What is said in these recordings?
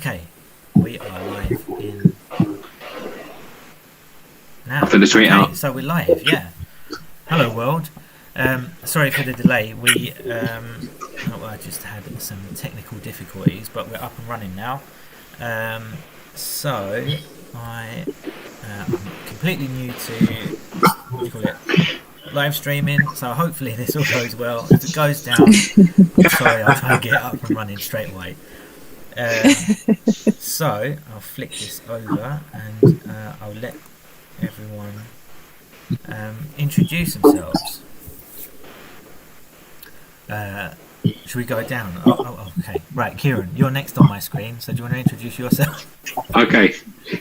Okay, we are live in now. After the tweet out. So we're live, yeah. Hello world. Sorry for the delay. I just had some technical difficulties, but we're up and running now. So I'm completely new to what do you call it? Live streaming. So hopefully this all goes well. If it goes down, sorry, I'll try and get it up and running straight away. So I'll flick this over and I'll let everyone introduce themselves. Should we go down? Okay. Right, Kieran, you're next on my screen. So do you want to introduce yourself? Okay,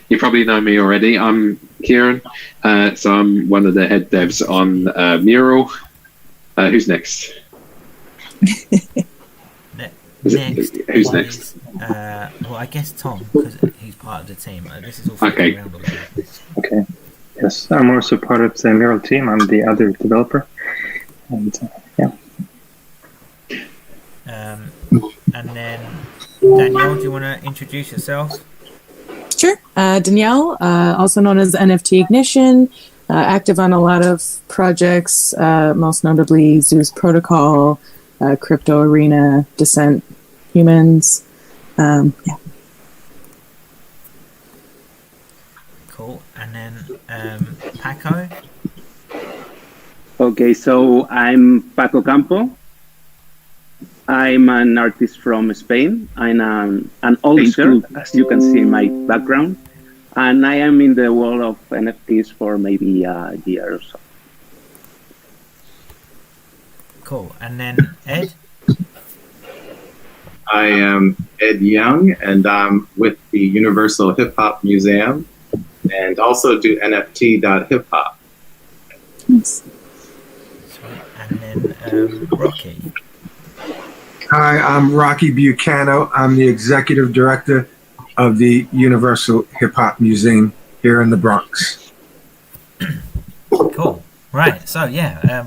you probably know me already. I'm Kieran. So I'm one of the head devs on MurAll. Who's next? Who's next? Well, I guess Tom, because he's part of the team. This is all okay. Around all of this. Okay. Yes, I'm also part of the MurAll team. I'm the other developer. And yeah. And then Danielle, do you want to introduce yourself? Sure. Danielle, also known as NFT Ignition, active on a lot of projects, most notably Zeus Protocol, Crypto Arena, Descent Humans. Yeah. Cool. And then Paco. Okay, so I'm Paco Campo. I'm an artist from Spain. I'm an old school, as you can see in my background. And I am in the world of NFTs for maybe a year or so. Cool. And then Ed? I am Ed Young, and I'm with the Universal Hip Hop Museum, and also do NFT.hiphop. Nice. And then Rocky. Hi, I'm Rocky Bucano. I'm the executive director of the Universal Hip Hop Museum here in the Bronx. Cool. Right. So yeah,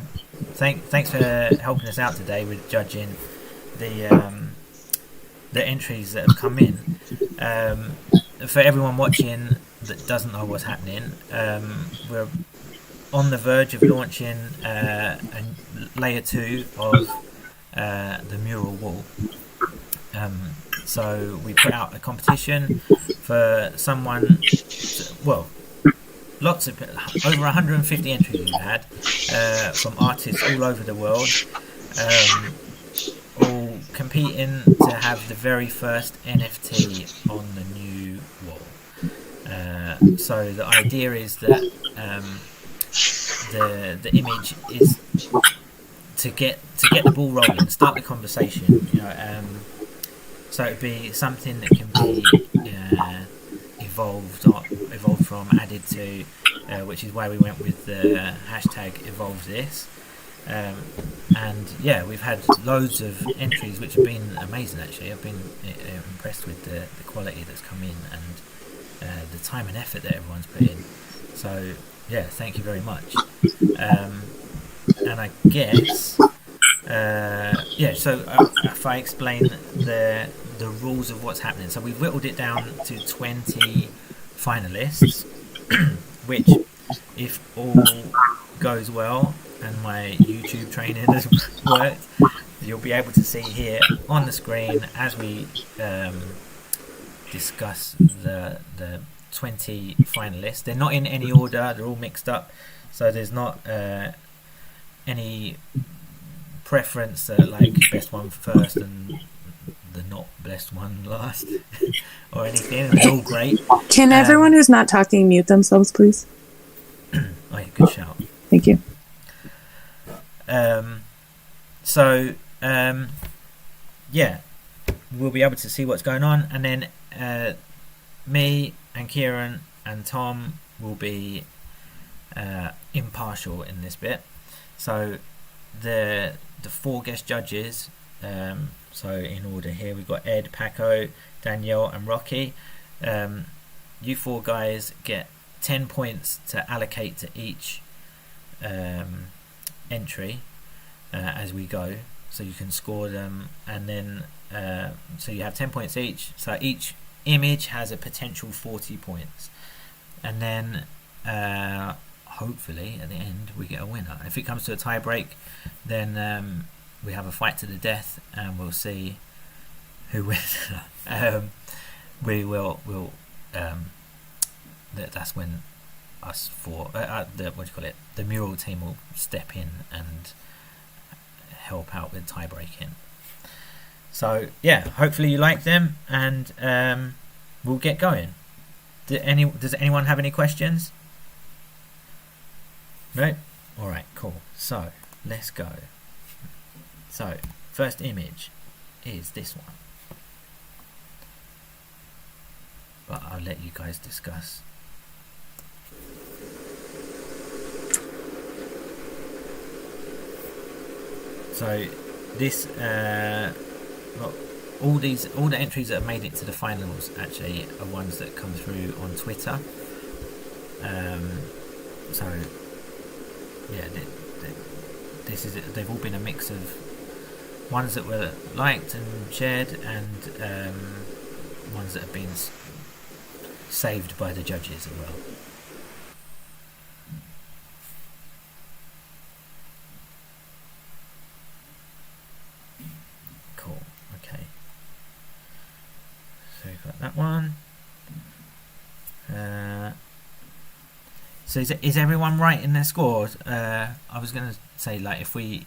thanks for helping us out today with judging the entries that have come in. For everyone watching that doesn't know what's happening, we're on the verge of launching a layer 2 of the MurAll wall. So we put out a competition for someone. Lots of over 150 entries we've had from artists all over the world, all competing to have the very first NFT on the new wall. So the idea is that the image is to get the ball rolling, start the conversation. So it'd be something that can be evolved from, added to, which is why we went with the hashtag #EvolveThis. And yeah, we've had loads of entries which have been amazing. Actually, I've been impressed with the quality that's come in and the time and effort that everyone's put in. So yeah, thank you very much. And I guess, so if I explain the rules of what's happening. So we've whittled it down to 20 finalists, which, if all goes well and my YouTube training has worked, you'll be able to see here on the screen as we discuss the 20 finalists. They're not in any order, they're all mixed up, so there's not any preference like best one first and the not best one last or anything. It's all great. Can everyone who's not talking mute themselves, please? Oh yeah, good shout. Thank you. Yeah, we'll be able to see what's going on, and then me and Kieran and Tom will be impartial in this bit. So the 4 guest judges, so in order here we've got Ed, Paco, Danielle and Rocky. You 4 guys get 10 points to allocate to each entry as we go, so you can score them, and then so you have 10 points each, so each image has a potential 40 points, and then hopefully at the end we get a winner. If it comes to a tie break, then we have a fight to the death, and we'll see who wins. That's when us four, the MurAll team will step in and help out with tie breaking. So yeah, hopefully you like them, and we'll get going. Does anyone have any questions? No? Alright, cool. So let's go. So first image is this one, but I'll let you guys discuss. So this all the entries that have made it to the finals actually are ones that come through on Twitter. So yeah, they've all been a mix of ones that were liked and shared, and ones that have been saved by the judges as well. Cool. Okay. So we've got that one. So is everyone right in their scores? I was going to say, like, if we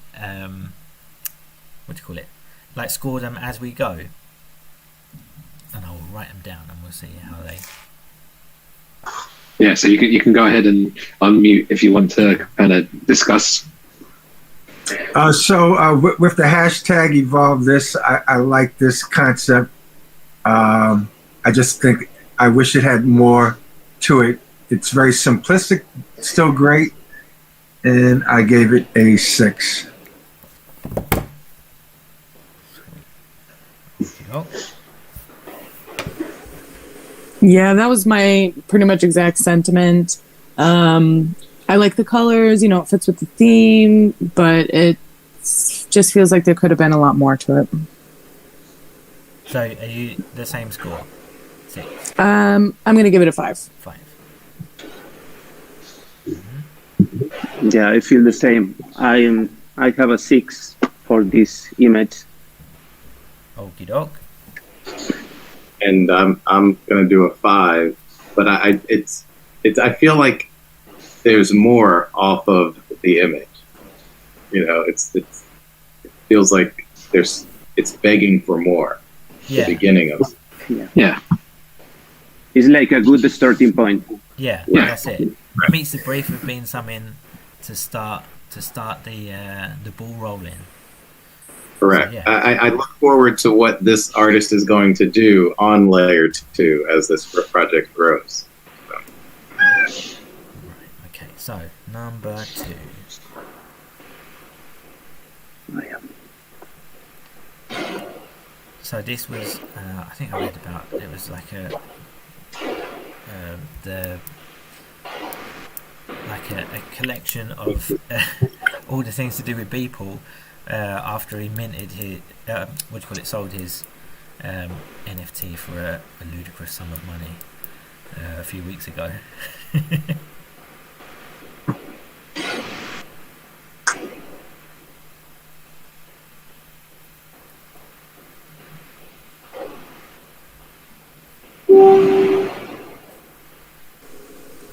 like score them as we go, and I'll write them down and we'll see how they. Yeah, so you can go ahead and unmute if you want to kind of discuss. With the hashtag evolve this, I like this concept. I just think I wish it had more to it. It's very simplistic, still great, and I gave it a 6. Yeah, that was my pretty much exact sentiment. I like the colors, it fits with the theme, but it just feels like there could have been a lot more to it. So are you the same score? 6? I'm going to give it a 5. 5. Yeah, I feel the same. I have a 6 for this image. Okie doke. And I'm gonna do a 5, but I feel like there's more off of the image. It feels like it's begging for more. Yeah. The beginning of Yeah. It's like a good starting point. Yeah, that's it. Meets the brief of being something to start the ball rolling. Correct. So, yeah. I look forward to what this artist is going to do on layer 2 as this project grows. Right, okay, so number 2. So this was, I think I read about, it was like a collection of all the things to do with Beeple after he minted his, sold his NFT for a ludicrous sum of money a few weeks ago.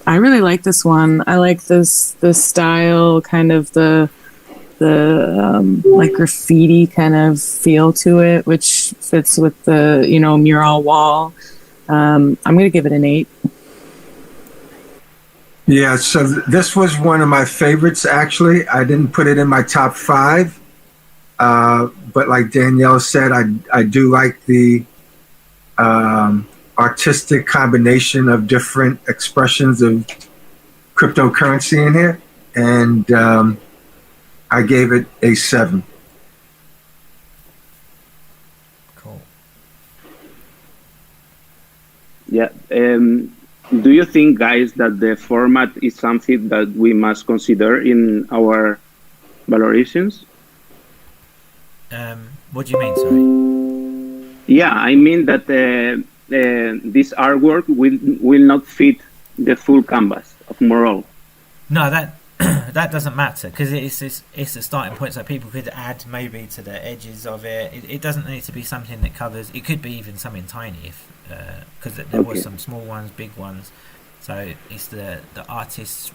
I really like this one. I like the style, kind of the like graffiti kind of feel to it, which fits with the mural wall. I'm gonna give it an 8. Yeah, so this was one of my favorites, actually. I didn't put it in my top 5, but like Danielle said, I do like the artistic combination of different expressions of cryptocurrency in here, and I gave it a 7. Cool. Yeah. Do you think, guys, that the format is something that we must consider in our valorations? What do you mean, sorry? Yeah, I mean that this artwork will not fit the full canvas of MurAll. No, that that doesn't matter because it's a starting point, so people could add maybe to the edges of it. It doesn't need to be something that covers. It could be even something tiny, if because there was some small ones, big ones. So it's the artist's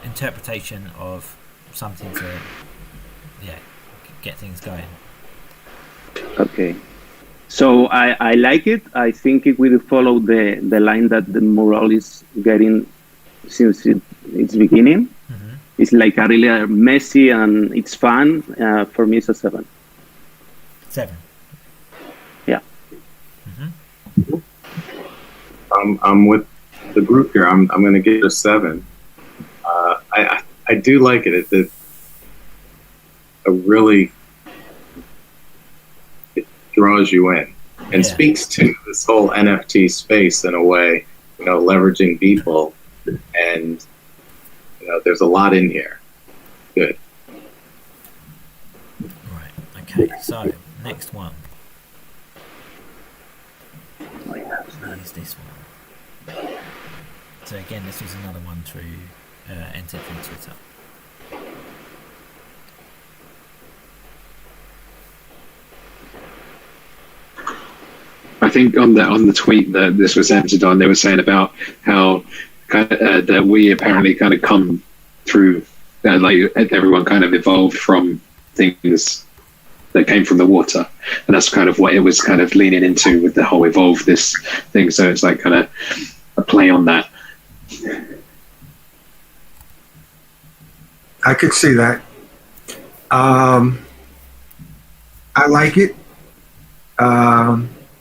interpretation of something to get things going. Okay. So I like it. I think it will follow the line that the MurAll is getting since its beginning. Mm-hmm. It's like a really messy and it's fun. For me, it's a 7. 7. Yeah. Mm-hmm. I'm with the group here. I'm going to give it a 7. I do like it. It draws you in and speaks to this whole NFT space in a way, leveraging people, and there's a lot in here. Good. Right. Okay. So next one is this one. So again, this was another one entered from Twitter. I think on the tweet that this was entered on, they were saying about how that we apparently kind of come through, like everyone kind of evolved from things that came from the water, and that's kind of what it was kind of leaning into with the whole evolve this thing. So it's like kind of a play on that. I could see that. I like it.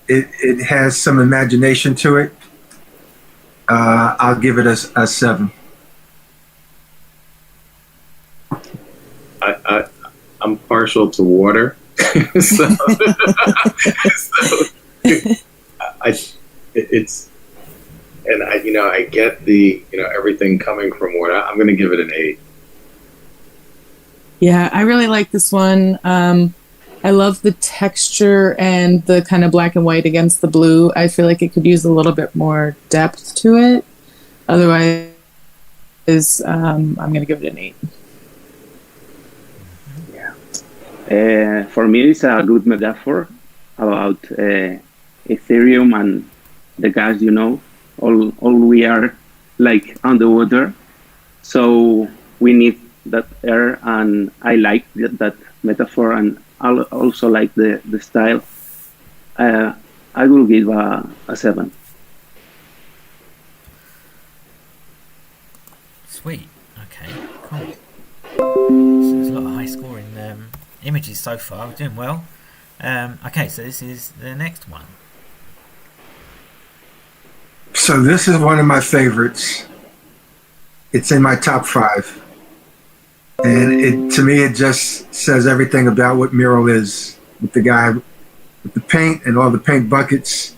It has some imagination to it. I'll give it a 7. I'm partial to water, so it's, and I get the everything coming from water. I'm going to give it an 8. Yeah, I really like this one. I love the texture and the kind of black and white against the blue. I feel like it could use a little bit more depth to it. Otherwise, I'm going to give it an 8. Yeah. For me, it's a good metaphor about Ethereum and the gas. All we are like underwater, so we need that air, and I like that metaphor, and I also like the style. I will give a 7. Sweet. Okay. Cool. So there's a lot of high scoring images so far. We're doing well. Okay, so this is the next one. So this is one of my favorites. It's in my top 5. And to me, it just says everything about what MurAll is, with the guy with the paint and all the paint buckets.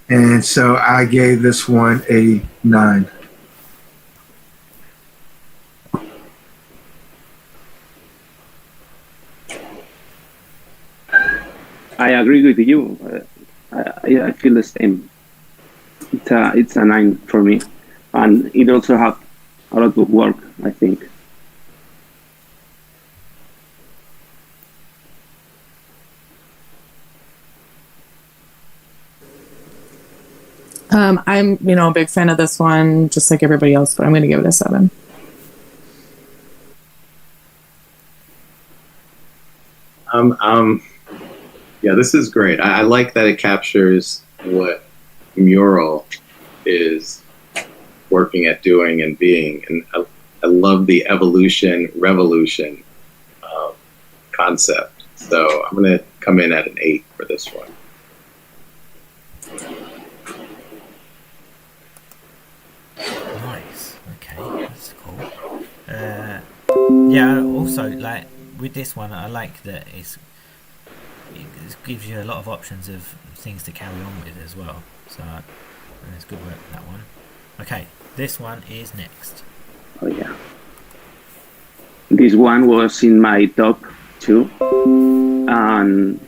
And so I gave this one a 9. I agree with you. I feel the same. It's a 9 for me, and it also has a lot of work, I think. I'm, a big fan of this one, just like everybody else, but I'm going to give it a 7. Yeah, this is great. I like that it captures what MurAll is working at doing and being, and I love the revolution concept. So I'm going to come in at an 8 for this one. Nice. Okay, that's cool. Yeah. Also, like with this one, I like that it gives you a lot of options of things to carry on with as well. So it's good work with that one. Okay, this one is next. Oh yeah. This one was in my top 2, and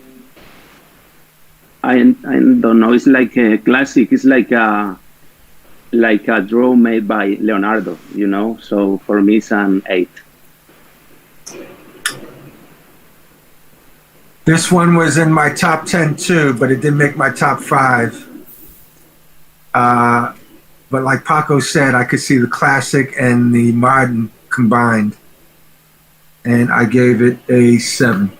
I don't know. It's like a classic. It's like a draw made by Leonardo. You know. So for me, it's an 8. This one was in my top 10 too, but it didn't make my top 5. But like Paco said, I could see the classic and the modern combined, and I gave it a 7.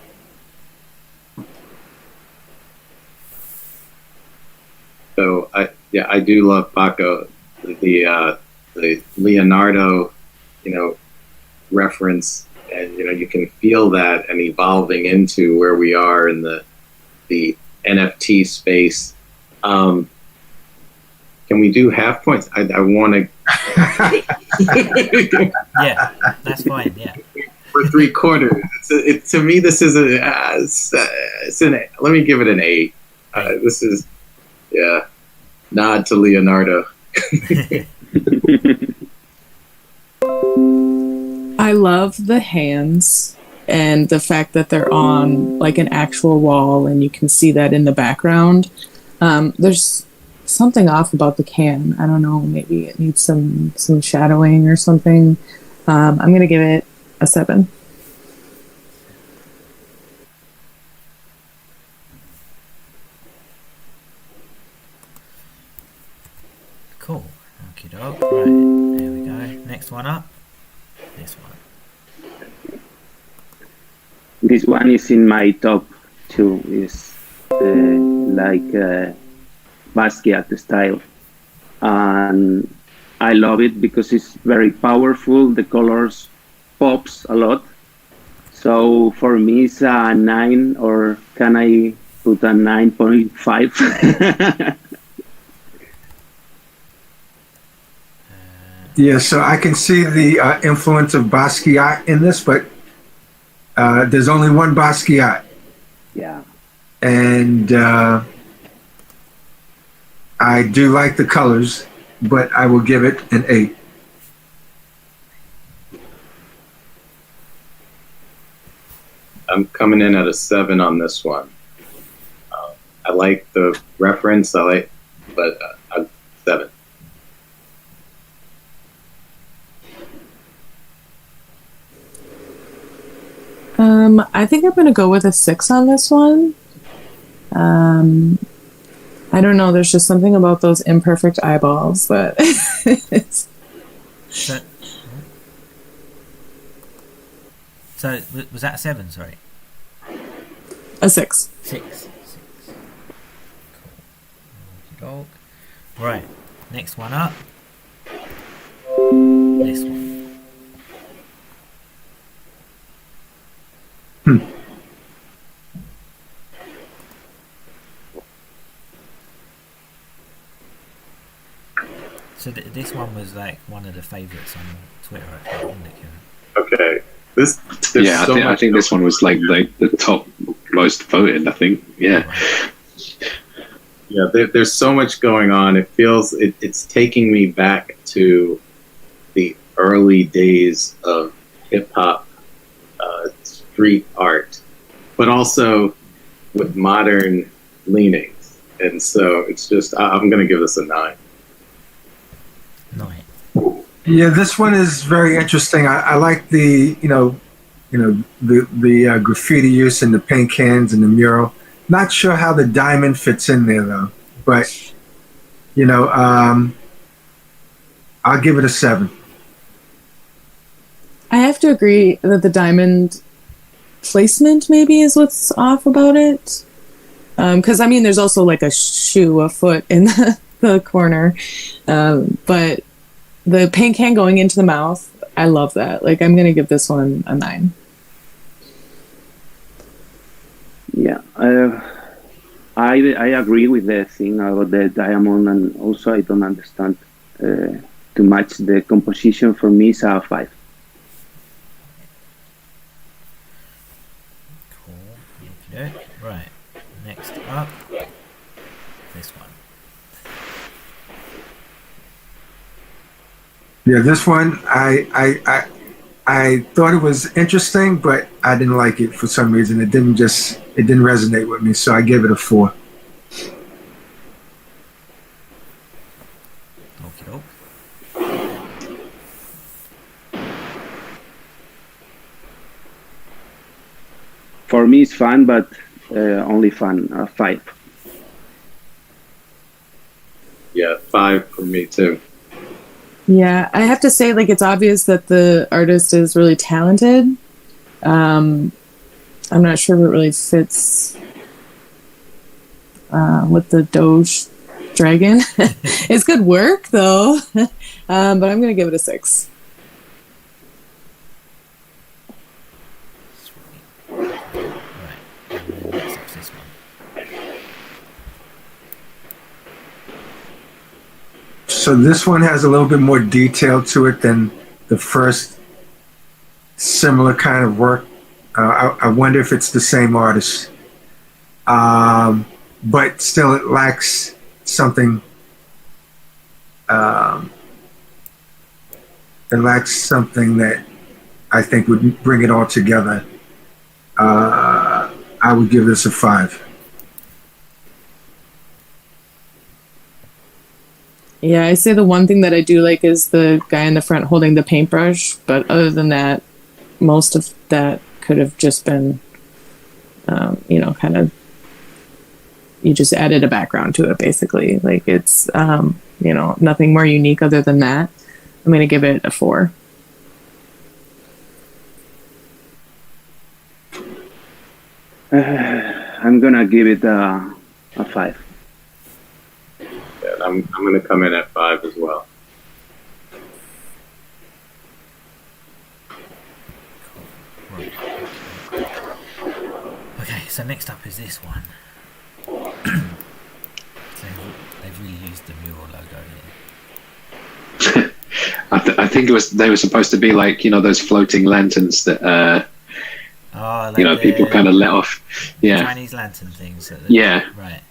So I do love Paco, the Leonardo, reference, and you can feel that and evolving into where we are in the NFT space. Can we do half points? I want to. Yeah, that's fine. Yeah. For 3/4, to me this is let me give it an 8. This is nod to Leonardo. I love the hands and the fact that they're on like an actual wall and you can see that in the background. There's something off about the can. I don't know, maybe it needs some shadowing or something. I'm going to give it a 7. Cool. Okie doke. Right, there we go. Next one up. This one. This one is in my top 2. Is like Basquiat style, and I love it because it's very powerful. The colors pops a lot. So for me, it's a 9, or can I put a 9.5? Yeah, so I can see the influence of Basquiat in this, but there's only one Basquiat. Yeah. And I do like the colors, but I will give it an 8. I'm coming in at a 7 on this one. I like the reference. But 7. I think I'm going to go with a 6 on this one. I don't know. There's just something about those imperfect eyeballs that. So was that a 7? Sorry. A 6. 6. Cool. Right. Next one up. This one. So this one was like one of the favourites on Twitter, I think. Okay. I think this one was like the top most voted. I think. Yeah. Yeah. There's so much going on. It feels it's taking me back to the early days of hip hop, street art, but also with modern leanings. And so it's just I'm going to give this a 9. 9. Yeah, this one is very interesting. I like the the graffiti use and the paint cans and the mural. Not sure how the diamond fits in there though, but I'll give it a 7. I have to agree that the diamond placement maybe is what's off about it. Because I mean, there's also like a foot in the corner, but the paint can going into the mouth, I love that. Like, I'm gonna give this one a 9. Yeah, I agree with the thing about the diamond, and also I don't understand too much the composition. For me, it's a 5. Cool. Okay. Right. Next up, this one. Yeah, this one I thought it was interesting, but I didn't like it for some reason. It didn't resonate with me, so I gave it a 4. For me, it's fun, but only fun. 5. Yeah, 5 for me too. Yeah, I have to say, like, it's obvious that the artist is really talented. I'm not sure if it really fits with the Doge dragon. It's good work, though. But I'm going to give it a 6. So this one has a little bit more detail to it than the first similar kind of work. I wonder if it's the same artist. But still it lacks something. It lacks something that I think would bring it all together. I would give this a 5. Yeah, I say the one thing that I do like is the guy in the front holding the paintbrush, but other than that, most of that could have just been, kind of, you just added a background to it, basically. Like, it's, nothing more unique other than that. I'm going to give it a 4. I'm going to give it a 5. I'm going to come in at 5 as well. Okay, so next up is this one. So they've really used the MurAll logo here. I think they were supposed to be like, those floating lanterns that like people kind of let off. Yeah. Chinese lantern things. Yeah. Right.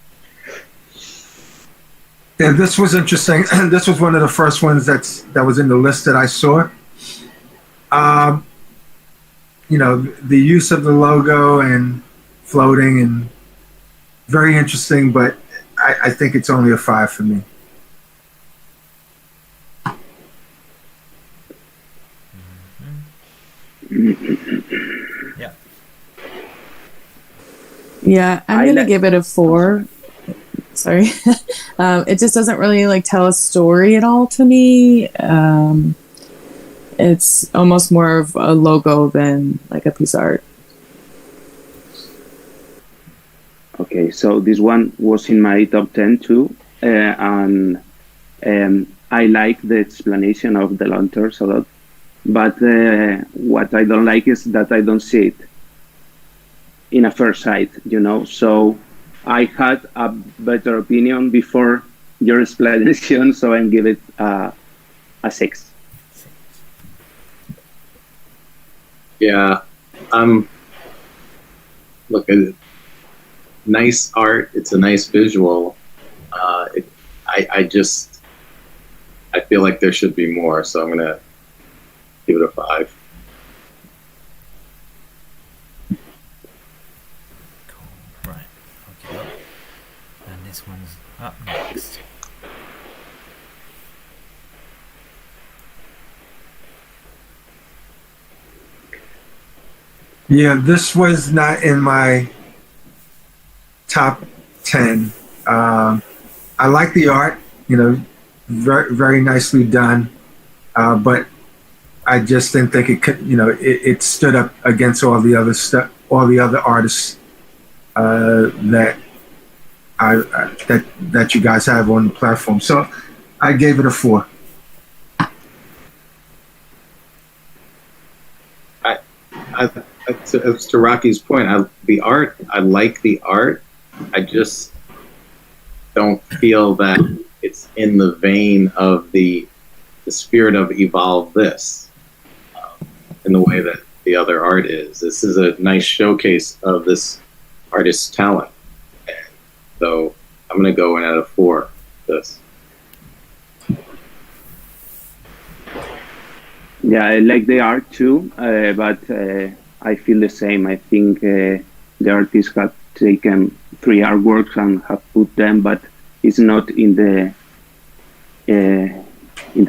Yeah, this was interesting. This was one of the first ones that was in the list that I saw. The use of the logo and floating and very interesting, but I think it's only a 5 for me. Yeah. Yeah, I'm going to give it a 4. Sorry. It just doesn't really tell a story at all to me. It's almost more of a logo than like a piece of art. Okay, so this one was in my top 10 too, and I like the explanation of the lanterns a lot, but what I don't like is that I don't see it in a first sight, so I had a better opinion before your explanation, so I give it a 6. Yeah, look, nice art. It's a nice visual. I feel like there should be more, so I'm gonna give it a 5. Cool. Right. Okay. And this one's up next. Yeah, this was not in my top 10. I like the art, very, very nicely done. But I just didn't think it could, it stood up against all the other stuff, all the other artists that you guys have on the platform. So I gave it a 4. To Rocky's point, I like the art. I just don't feel that it's in the vein of the spirit of Evolve This in the way that the other art is. This is a nice showcase of this artist's talent. And so I'm going to go in at a 4. This. Yeah, I like the art too, but I feel the same. I think the artist had taken 3 artworks and have put them, but it's not in the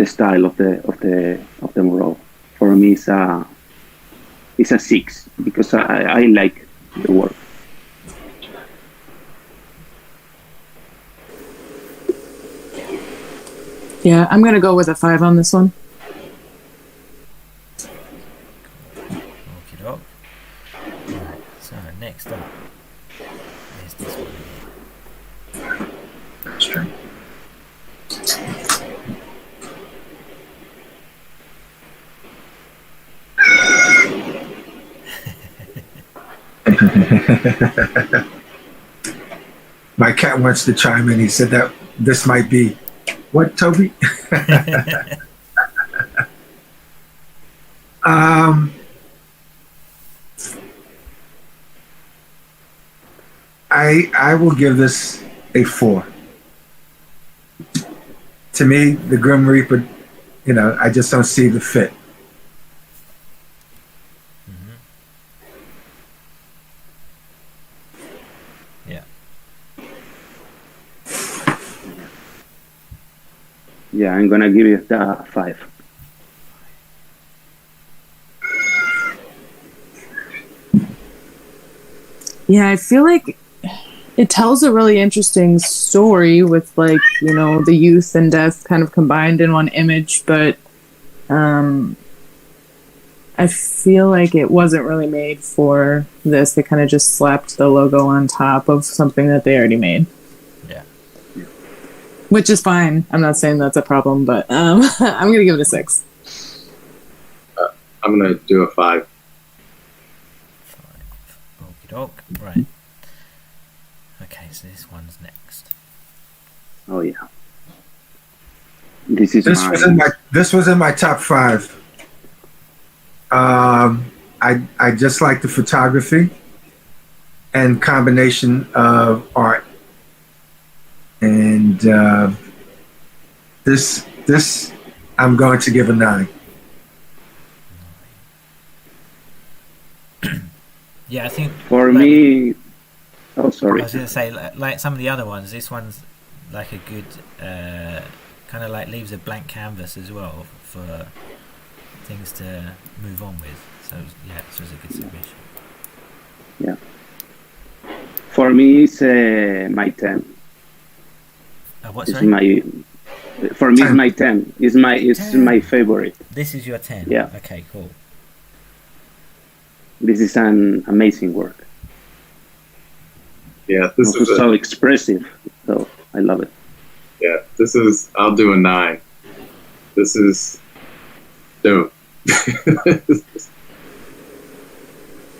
style of the MurAll. For me, it's a 6 because I like the work. Yeah, I'm gonna go with a 5 on this one. Okie doke. Right, so next up is this one here. String. My cat wants to chime in. He said that this might be what, Toby? I will give this a 4. To me, the Grim Reaper, I just don't see the fit. Yeah. Yeah, I'm gonna give it a 5. Yeah, I feel like it tells a really interesting story with, like, the youth and death kind of combined in one image, but I feel like it wasn't really made for this. They kind of just slapped the logo on top of something that they already made. Yeah. Which is fine. I'm not saying that's a problem, but I'm going to give it a 6. I'm going to do a 5. 5. Okie doke. Right. Okay, so this one's next. Oh yeah. This was in my top 5. I just like the photography and combination of art, and this I'm going to give a 9. Yeah, I think for me. Oh, sorry. I was going to say, like some of the other ones, this one's like a good kind of like leaves a blank canvas as well for things to move on with. So yeah, this was a good submission. Yeah. For me, it's my 10. What? It's Sorry. For me, it's my 10. It's my favorite. This is your 10. Yeah. Okay. Cool. This is an amazing work. Yeah, this also is so expressive. So I love it. Yeah, I'll do a 9. This is dope.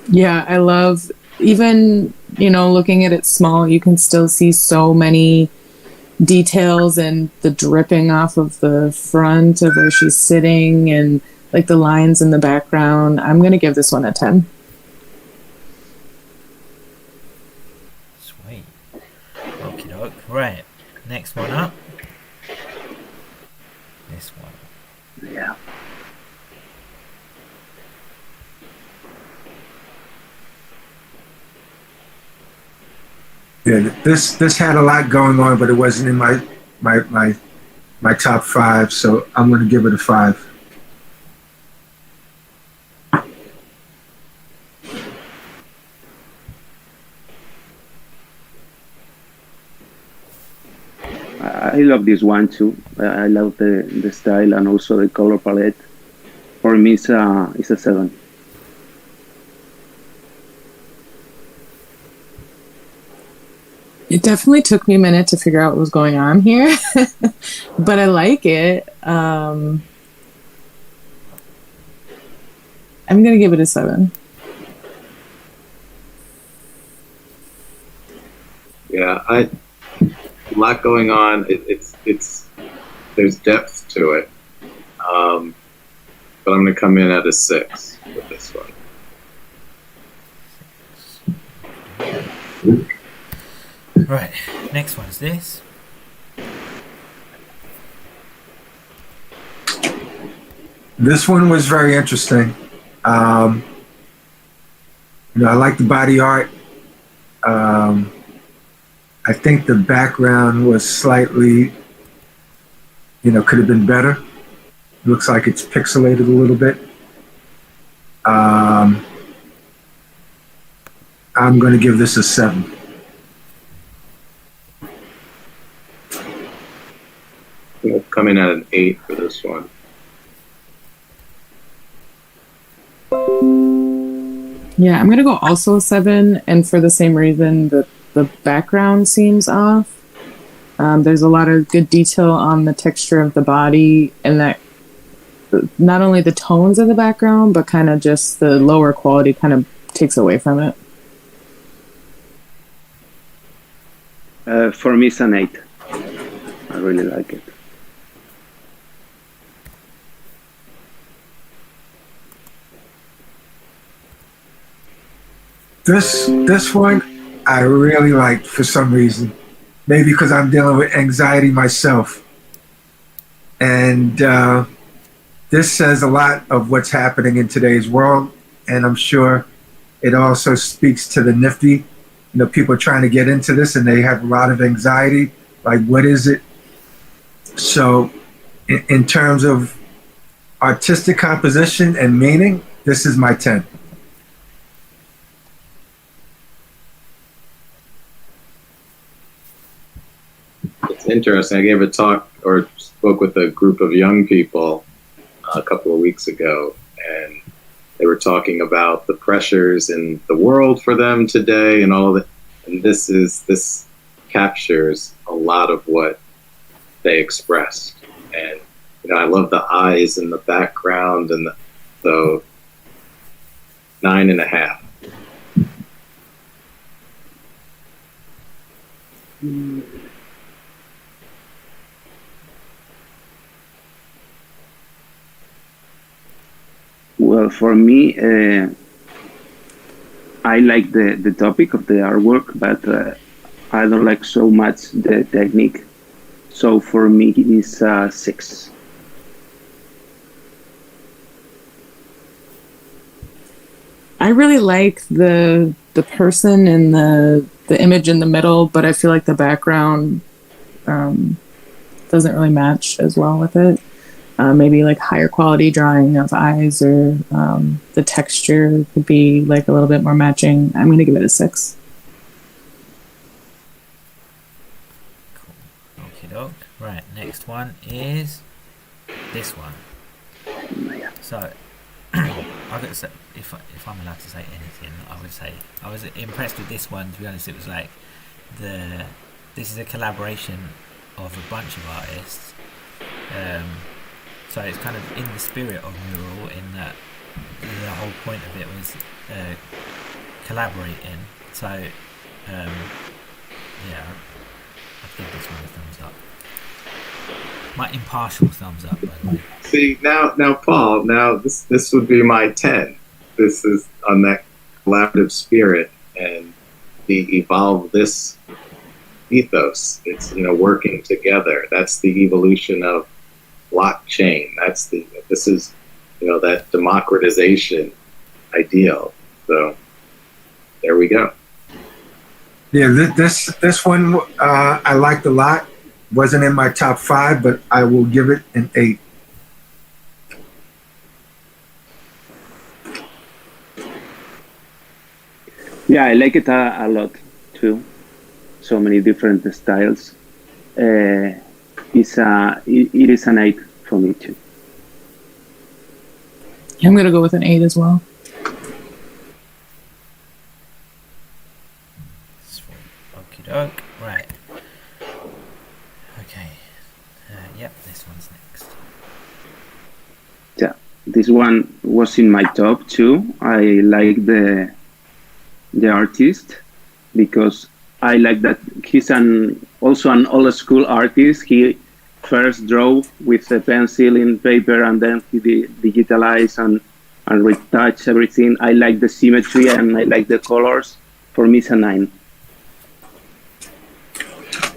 Yeah, I love, even, looking at it small, you can still see so many details and the dripping off of the front of where she's sitting and like the lines in the background. I'm going to give this one a 10. Sweet. Okie doke. Right. Next one up. This one. Yeah. Yeah, this had a lot going on, but it wasn't in my top 5, so I'm going to give it a 5. I love this one too. I love the style and also the color palette. For me, it's a 7. It definitely took me a minute to figure out what was going on here, but I like it. I'm going to give it a 7. Yeah, a lot going on. It's there's depth to it, but I'm going to come in at a 6 with this one. Right, next one's this. This one was very interesting. I like the body art. I think the background was slightly, could have been better. Looks like it's pixelated a little bit. I'm going to give this a 7. We'll come in at an 8 for this one. Yeah, I'm gonna go also a 7, and for the same reason that the background seems off. There's a lot of good detail on the texture of the body, and that not only the tones of the background, but kind of just the lower quality kind of takes away from it. For me, it's an 8. I really like it. This one I really like for some reason. Maybe because I'm dealing with anxiety myself. And this says a lot of what's happening in today's world. And I'm sure it also speaks to the nifty. You know, people are trying to get into this and they have a lot of anxiety. Like, what is it? So in terms of artistic composition and meaning, this is my 10. It's interesting. I gave a talk or spoke with a group of young people a couple of weeks ago, and they were talking about the pressures in the world for them today and all of it. And this captures a lot of what they expressed. And I love the eyes and the background, and so 9.5. Well, for me, I like the topic of the artwork, but I don't like so much the technique. So for me, it's 6. I really like the person and the image in the middle, but I feel like the background doesn't really match as well with it. Maybe like higher quality drawing of eyes, or the texture could be like a little bit more matching. I'm going to give it a 6. Cool. Okie doke. Right, next one is this one. So, I've got to say, if I'm allowed to say anything, I would say I was impressed with this one. To be honest, it was like this is a collaboration of a bunch of artists. So it's kind of in the spirit of MurAll, in that the whole point of it was collaborating. So yeah, I'd give this one a thumbs up. My impartial thumbs up, by the way. See, now, Paul, this would be my 10. This is on that collaborative spirit and the evolve this ethos. It's working together. That's the evolution of blockchain. This is that democratization ideal. So there we go. Yeah, this one I liked a lot. Wasn't in my top 5, but I will give it an 8. Yeah, I like it a lot too. So many different styles. It is an 8 for me too. I'm going to go with an 8 as well. Okie doke. Right. Okay. Yep, this one's next. Yeah, this one was in my top too. I like the artist because I like that he's also an old school artist. He first drew with a pencil in paper, and then he digitalized and retouch everything. I like the symmetry and I like the colors. For me, it's a 9.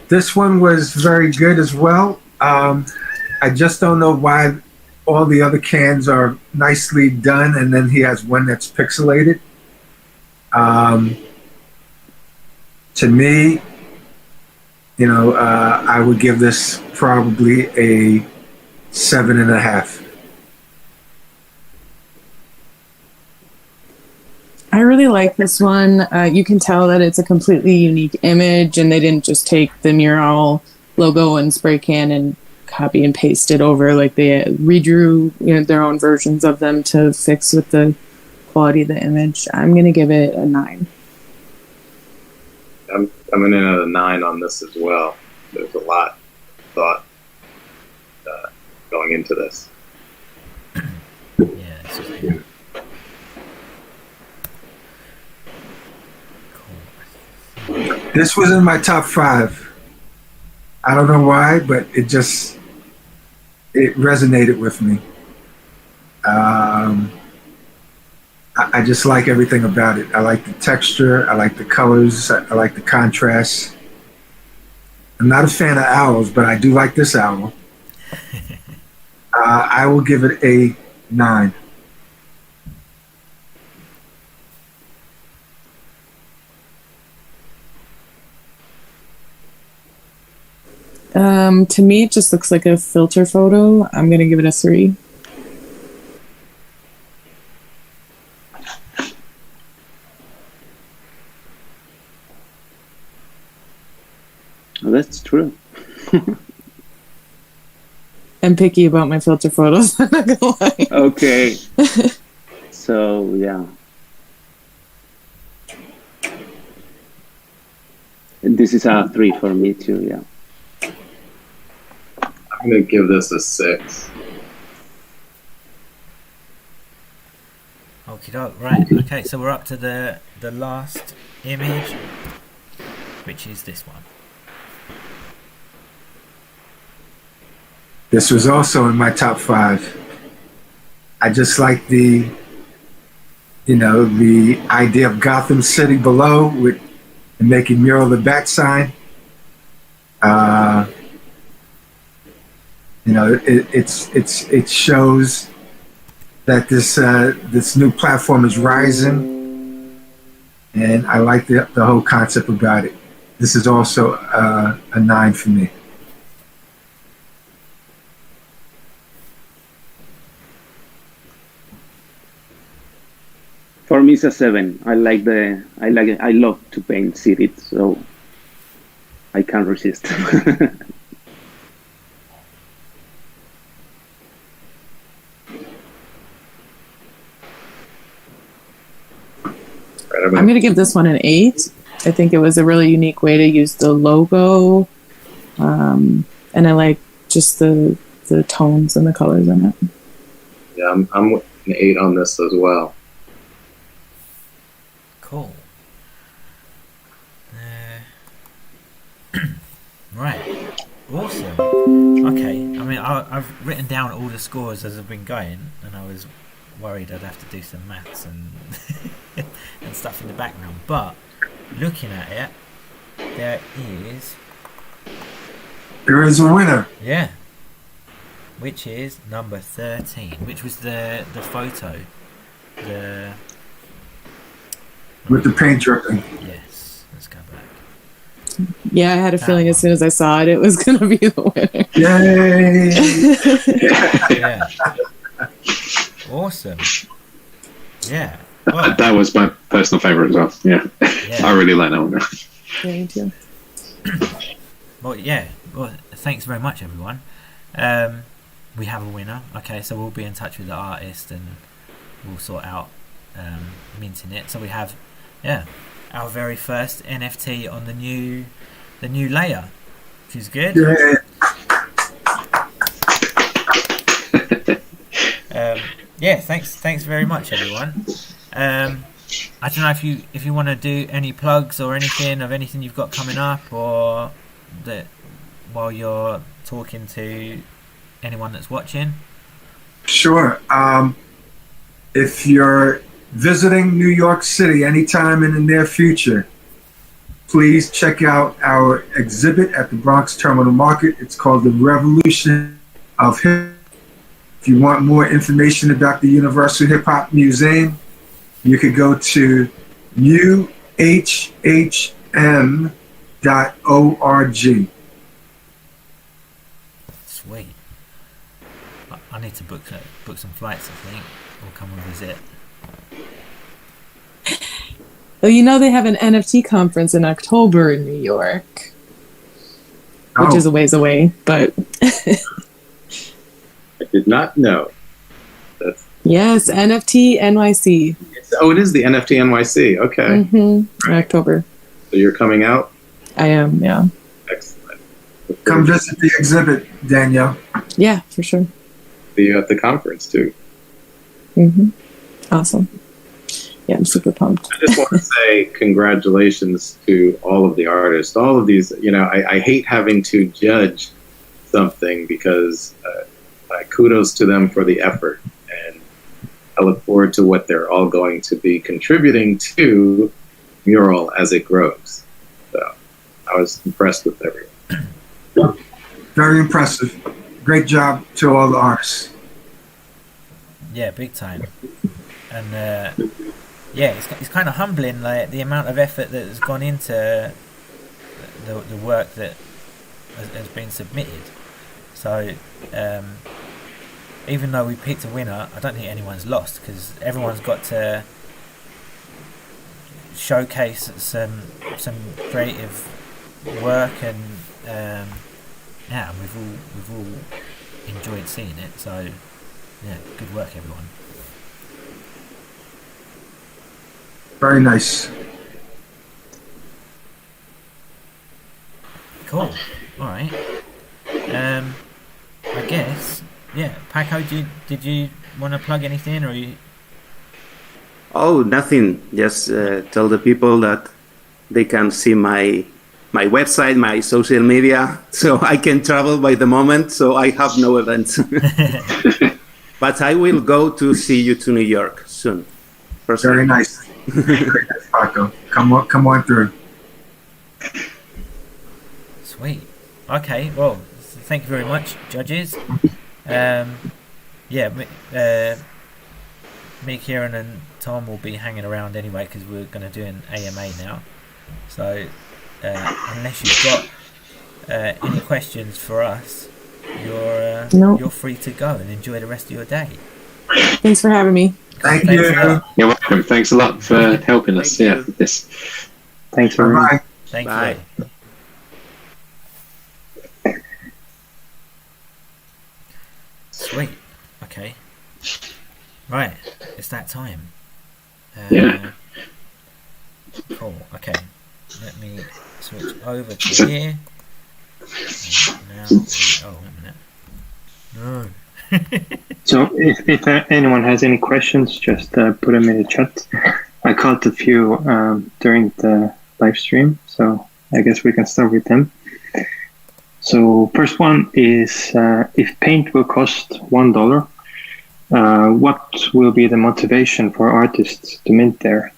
This one was very good as well. I just don't know why all the other cans are nicely done, and then he has one that's pixelated. To me, I would give this probably a 7.5. I really like this one. You can tell that it's a completely unique image, and they didn't just take the MurAll logo and spray can and copy and paste it over. Like they redrew, their own versions of them to fix with the quality of the image. I'm gonna give it a 9. I'm coming in at a 9 on this as well. There's a lot of thought going into this. Yeah, it's just cool. This was in my top 5. I don't know why, but it resonated with me. I just like everything about it. I like the texture. I like the colors. I like the contrast. I'm not a fan of owls, but I do like this owl. I will give it a 9. To me, it just looks like a filter photo. I'm gonna give it a 3. Oh, that's true. I'm picky about my filter photos. I'm not gonna lie. Okay. So, yeah. This is a 3 for me too, yeah. I'm going to give this a 6. Okie doke, right. Okay, so we're up to the last image, which is this one. This was also in my top 5. I just like the idea of Gotham City below with making MurAll the bat sign. It shows that this new platform is rising, and I like the whole concept about it. This is also a 9 for me. For me, it's a 7. I love to paint cities, so I can't resist. I'm going to give this one an 8. I think it was a really unique way to use the logo. And I like just the tones and the colors in it. Yeah, I'm with an 8 on this as well. Cool. Right. Awesome. Okay. I mean, I've written down all the scores as I've been going, and I was worried I'd have to do some maths and and stuff in the background. But looking at it, there is a winner. Yeah. Which is number 13, which was the photo. With the paint dripping. Yes. Let's go back. Yeah, I had a feeling as soon as I saw it was going to be the winner. Yay! Yeah. Awesome. Yeah. Well, That was my personal favorite as well. Yeah. I really like that one. Yeah, me too. Well, yeah. Well, thanks very much, everyone. We have a winner. Okay, so we'll be in touch with the artist and we'll sort out minting it. So we have, our very first NFT on the new layer, which is good. Yeah. Thanks very much, everyone. I don't know if you want to do any plugs or anything of anything you've got coming up, or that while you're talking to anyone that's watching. Sure. If you're visiting New York City anytime in the near future, please check out our exhibit at the Bronx Terminal Market. It's called The Revolution of Hip. If you want more information about the Universal Hip Hop Museum, you could go to uhhm.org. Sweet. I need to book some flights, I think. Or come and visit. Well, they have an NFT conference in October in New York, which is a ways away, but I did not know. That's yes, NFT NYC. Oh, it is the NFT NYC. Okay. In October. So you're coming out? I am, yeah. Excellent. Come visit the exhibit, Danielle. Yeah, for sure. See you at the conference, too. Awesome. Yeah, I'm super pumped. I just want to say congratulations to all of the artists. All of these, I hate having to judge something because kudos to them for the effort. And I look forward to what they're all going to be contributing to MurAll as it grows. So I was impressed with everyone. Very impressive. Great job to all the artists. Yeah, big time. And it's kind of humbling, like the amount of effort that has gone into the work that has been submitted. So even though we picked a winner, I don't think anyone's lost, because everyone's got to showcase some creative work, and we've all enjoyed seeing it. So yeah, good work, everyone. Very nice. Cool. All right. I guess. Yeah, Paco, did you want to plug anything, or you? Oh, nothing. Just tell the people that they can see my website, my social media, so I can travel by the moment. So I have no events, but I will go to see you to New York soon. Very nice. Very nice, Paco. Come on through. Sweet. Okay. Well, thank you very much, judges. Me, Kieran, and Tom will be hanging around anyway, because we're going to do an AMA now. So unless you've got any questions for us, you're free to go and enjoy the rest of your day. Thanks for having me. Thank you. You're welcome. Thanks a lot for helping us. With this. Thanks for Bye. Thank Bye. you. Sweet. Okay. Right. It's that time. Yeah. Cool. Okay. Let me switch over to here. Now wait a minute. No. So if anyone has any questions, just put them in the chat. I caught a few during the live stream, so I guess we can start with them. So first one is, if paint will cost $1, what will be the motivation for artists to mint there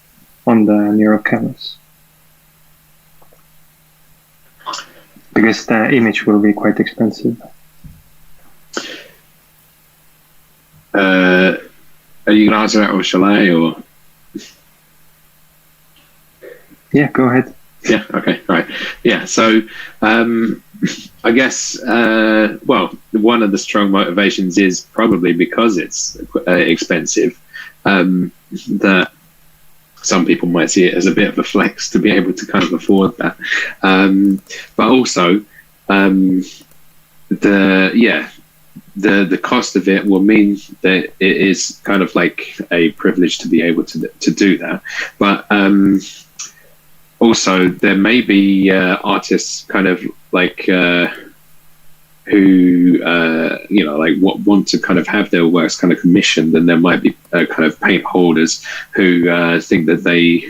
on the MurAll canvas? Because the image will be quite expensive. Are you going to answer that, or shall I? Or Yeah, go ahead. yeah, okay, right. Yeah, so I guess one of the strong motivations is probably because it's expensive. That some people might see it as a bit of a flex to be able to kind of afford that, but also the cost of it will mean that it is kind of like a privilege to be able to do that. But also there may be artists kind of like who want to kind of have their works kind of commissioned, and there might be kind of paint holders who think that they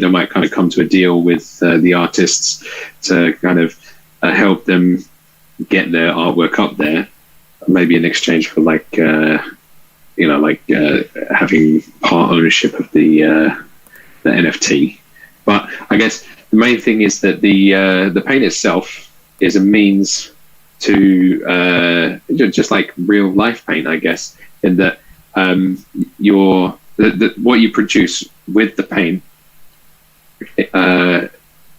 might kind of come to a deal with the artists to kind of help them get their artwork up there, maybe in exchange for having part ownership of the NFT. But I guess the main thing is that the paint itself is a means to just like real life paint, I guess, in that what you produce with the paint,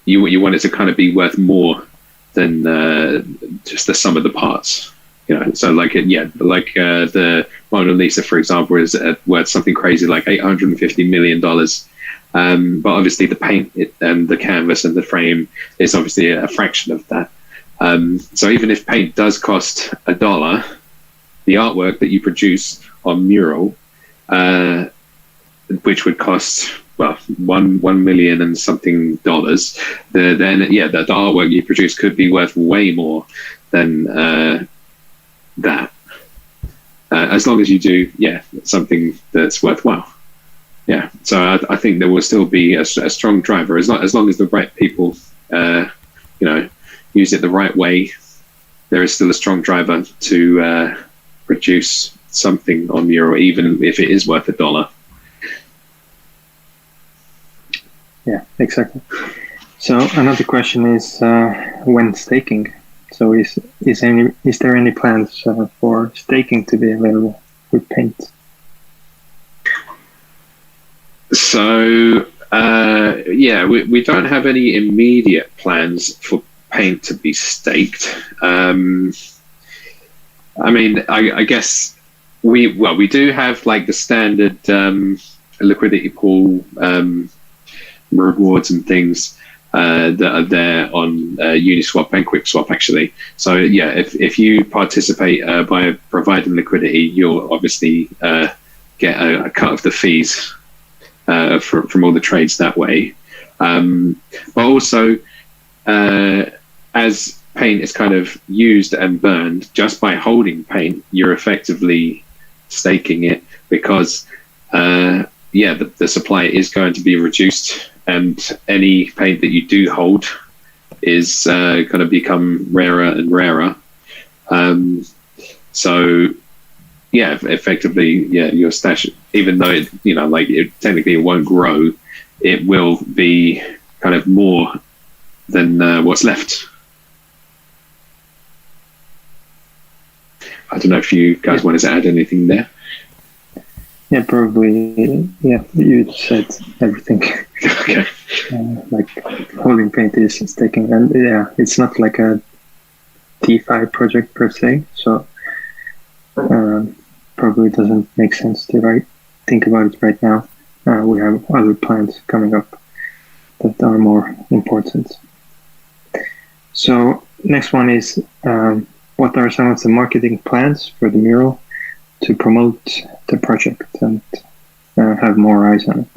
you want it to kind of be worth more than just the sum of the parts. So the Mona Lisa, for example, is worth something crazy like $850 million. But obviously the paint, the canvas and the frame is obviously a fraction of that. So even if paint does cost $1, the artwork that you produce on MurAll, which would cost $1 million and something dollars, the artwork you produce could be worth way more than that. As long as you do something that's worthwhile. Yeah, so I think there will still be a strong driver as long as the right people, use it the right way. There is still a strong driver to produce something on MurAll, even if it is worth $1. Yeah, exactly. So another question is when staking. So is there any plans for staking to be available with Paint? So we don't have any immediate plans for Paint to be staked. I guess we do have like the standard liquidity pool rewards and things that are there on Uniswap and QuickSwap actually. So if you participate by providing liquidity, you'll obviously get a cut of the fees from all the trades that way. But also as Paint is kind of used and burned, just by holding Paint, you're effectively staking it because the supply is going to be reduced, and any Paint that you do hold is going to become rarer and rarer. Effectively, your stash, even though it technically it won't grow, it will be kind of more than what's left. I don't know if you guys wanted to add anything there. Yeah, probably. Yeah, you said everything. Okay. Like holding Paint is staking, and it's not like a DeFi project per se, so probably doesn't make sense to think about it right now. We have other plans coming up that are more important. So next one is what are some of the marketing plans for the MurAll to promote the project and have more eyes on it?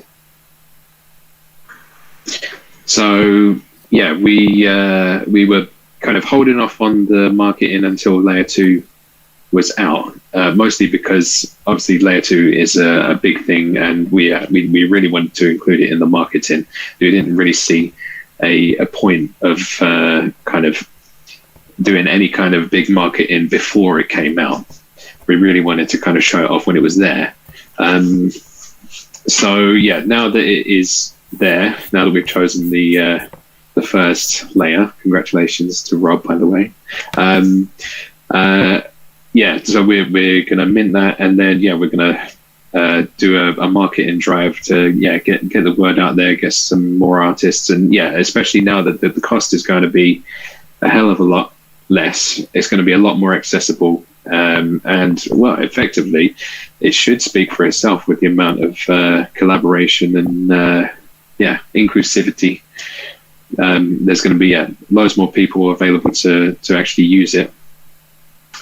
So we were kind of holding off on the marketing until Layer 2 was out, mostly because obviously Layer 2 is a big thing, and we really wanted to include it in the marketing. We didn't really see a point of kind of doing any kind of big marketing before it came out. We really wanted to kind of show it off when it was there. Now that it is there, now that we've chosen the first layer, congratulations to Rob, by the way. So we're gonna mint that, and then we're gonna do a marketing drive to get the word out there, get some more artists, and especially now that the cost is going to be a hell of a lot less. It's going to be a lot more accessible, and effectively it should speak for itself with the amount of collaboration and inclusivity. There's going to be loads more people available to actually use it,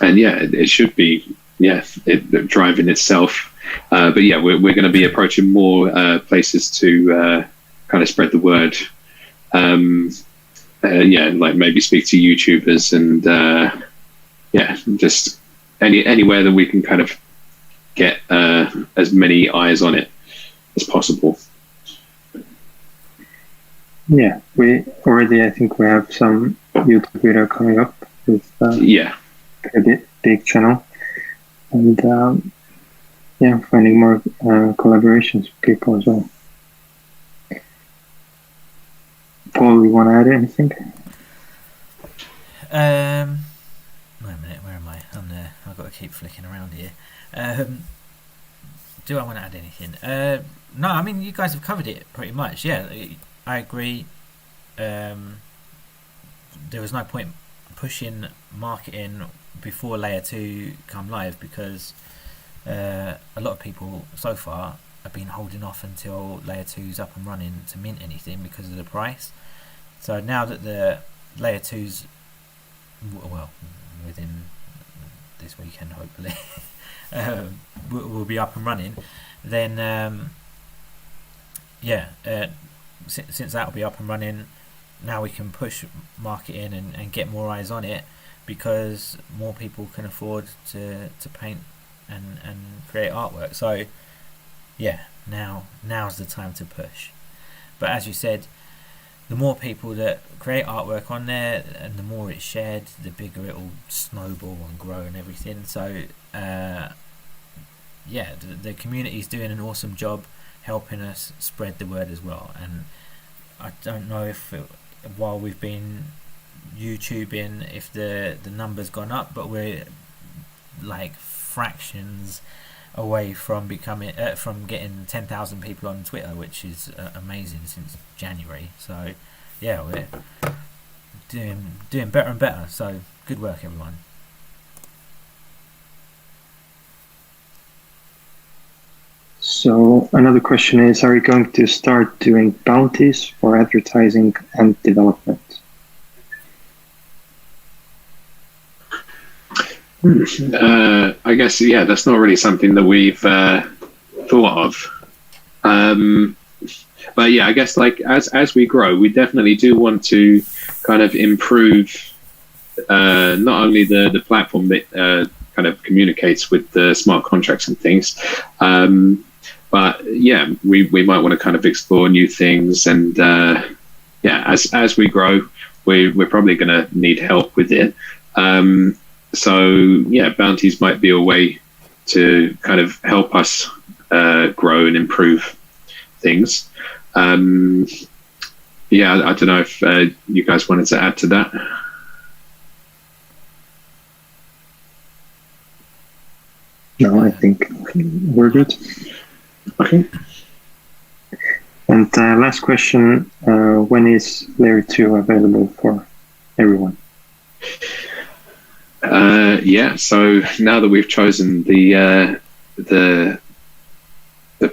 and it should be it driving itself. But we're going to be approaching more places to kind of spread the word. Like maybe speak to YouTubers and just anywhere that we can kind of get as many eyes on it as possible. Yeah, we already, I think we have some YouTube video coming up with a big channel, and finding more collaborations with people as well. Paul, you want to add anything? Wait a minute, where am I? I'm there. I've got to keep flicking around here. Do I want to add anything? No, I mean, you guys have covered it pretty much. Yeah, I agree. There was no point pushing marketing before Layer 2 come live because a lot of people so far have been holding off until layer 2's up and running to mint anything because of the price. So now that the layer 2's, well, within this weekend hopefully will be up and running, then since that will be up and running, now we can push marketing and get more eyes on it, because more people can afford to paint and create artwork. So yeah, now's the time to push. But as you said, the more people that create artwork on there and the more it's shared, the bigger it will snowball and grow and everything. So the community's doing an awesome job helping us spread the word as well. And I don't know if while we've been YouTubing, if the number's gone up, but we're like fractions away from becoming from getting 10,000 people on Twitter, which is amazing, since January. So yeah, we're doing better and better. So good work, everyone. So another question is, are you going to start doing bounties for advertising and development? I guess, yeah, that's not really something that we've thought of. But yeah, I guess like as we grow, we definitely do want to kind of improve not only the platform that kind of communicates with the smart contracts and things, but yeah, we might want to kind of explore new things. And yeah, as we grow, we're probably going to need help with it. So yeah, bounties might be a way to kind of help us grow and improve things. Yeah, I don't know if you guys wanted to add to that. No, I think we're good. Okay. And last question, when is Layer 2 available for everyone? Yeah, so now that we've chosen the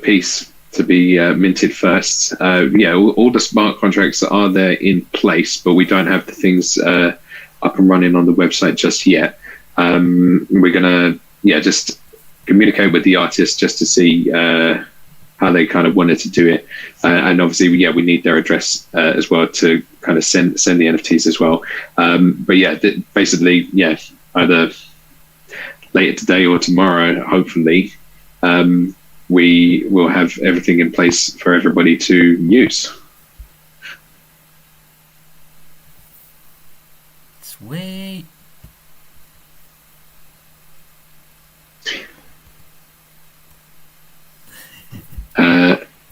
piece to be minted first, yeah, all the smart contracts are there in place, but we don't have the things up and running on the website just yet. We're gonna just communicate with the artists just to see how they kind of wanted to do it, and obviously we need their address as well to kind of send the NFTs as well. But yeah, basically either later today or tomorrow, hopefully, we will have everything in place for everybody to use. Sweet.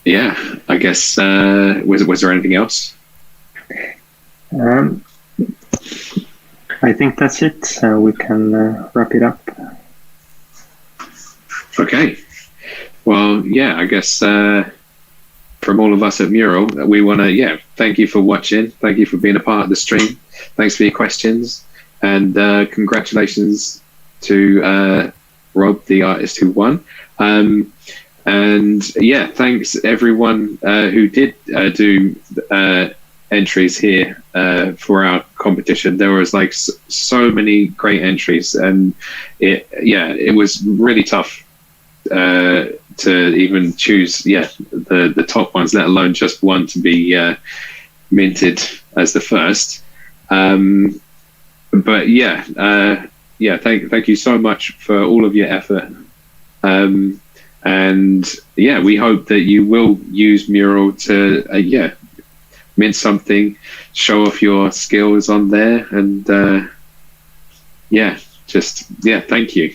Yeah, I guess was there anything else? I think that's it. We can wrap it up. Okay. Well, yeah, I guess from all of us at MurAll, we want to thank you for watching. Thank you for being a part of the stream. Thanks for your questions, and congratulations to Rob, the artist who won. And yeah, thanks everyone who did do entries here for our competition. There was like so many great entries, and it was really tough to even choose the top ones, let alone just one to be minted as the first. But thank you so much for all of your effort. And yeah, we hope that you will use MurAll to mint something, show off your skills on there, and thank you.